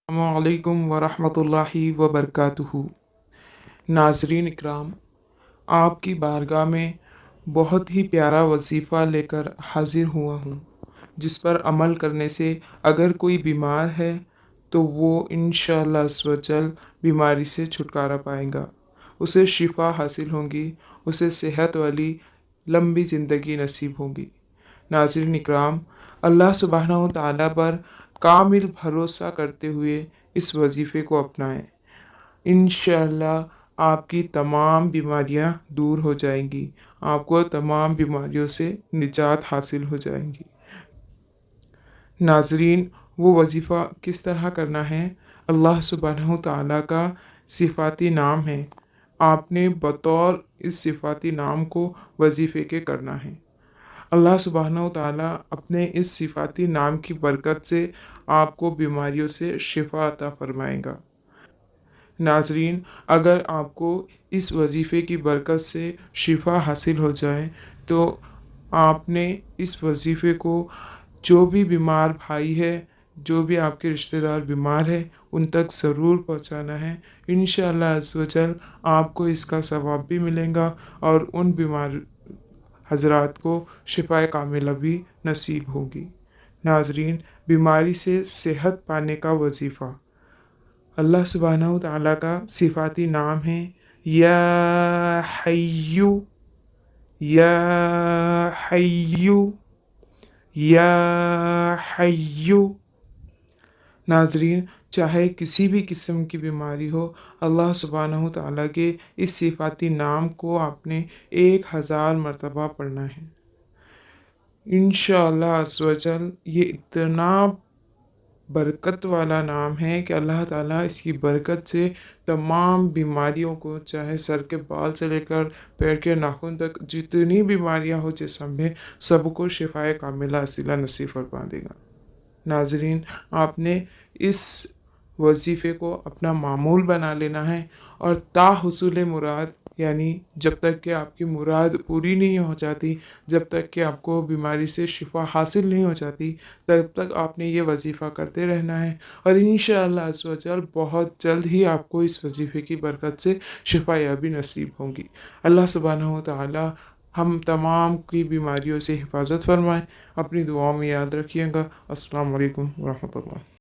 अस्सलामुअलैकुम वरहमतुल्लाहि वबरकातुहू। नाज़रीन इकराम, आपकी बारगाह में बहुत ही प्यारा वजीफ़ा लेकर हाजिर हुआ हूँ, जिस पर अमल करने से अगर कोई बीमार है तो वो इंशाअल्लाह अज़्ज़वजल बीमारी से छुटकारा पाएगा, उसे शिफा हासिल होगी, उसे सेहत वाली लंबी ज़िंदगी नसीब होगी। नाज़रीन इकराम, अल्लाह सुब्हानहू व तआला पर कामिल भरोसा करते हुए इस वजीफ़े को अपनाएं। इंशाअल्लाह आपकी तमाम बीमारियां दूर हो जाएंगी, आपको तमाम बीमारियों से निजात हासिल हो जाएंगी। नाज़रीन, वो वजीफ़ा किस तरह करना है? अल्लाह सुब्हानहू तआला का सिफ़ाती नाम है। आपने बतौर इस सिफ़ाती नाम को वजीफ़े के करना है। अल्लाह सुब्हानहू तआला अपने इस सिफ़ाती नाम की बरकत से आपको बीमारियों से शिफा अता फरमाएगा। नाज़रीन, अगर आपको इस वजीफ़े की बरकत से शिफा हासिल हो जाए तो आपने इस वजीफ़े को जो भी बीमार भाई है, जो भी आपके रिश्तेदार बीमार है, उन तक ज़रूर पहुंचाना है। इंशाअल्लाह अज़्ज़वजल आपको इसका सवाब भी मिलेगा और उन बीमार हज़रात को शिफाए कामिला भी नसीब होगी। नाज़रीन, बीमारी से सेहत पाने का वजीफ़ा अल्लाह सुब्हानहू तआला का सिफ़ाती नाम है, या हय्यु, या हय्यु, या हय्यु। नाज़रीन, चाहे किसी भी किस्म की बीमारी हो, अल्लाह सुब्हानहू तआला के इस सिफ़ाती नाम को आपने 1000 मरतबा पढ़ना है। इंशाअल्लाह अज़्ज़वजल ये इतना बरकत वाला नाम है कि अल्लाह ताला इसकी बरकत से तमाम बीमारियों को, चाहे सर के बाल से लेकर पैर के नाखून तक जितनी बीमारियां हो जिस्म में, सबको शिफाए कामिला असीला नसीब फरमा देगा। नाज़रीन, आपने इस वजीफ़े को अपना मामूल बना लेना है और ताहुसूल मुराद, यानी जब तक कि आपकी मुराद पूरी नहीं हो जाती, जब तक कि आपको बीमारी से शिफा हासिल नहीं हो जाती, तब तक आपने ये वजीफ़ा करते रहना है और इंशाअल्लाह अज़्ज़वजल बहुत जल्द ही आपको इस वजीफ़े की बरकत से शिफा याबी नसीब होगी। अल्लाह सुब्हानहू व तआला हम तमाम की बीमारियों से हिफाजत फरमाएँ। अपनी दुआओं में याद रखिएगा। अस्सलाम वालेकुम व रहमतुल्लाह।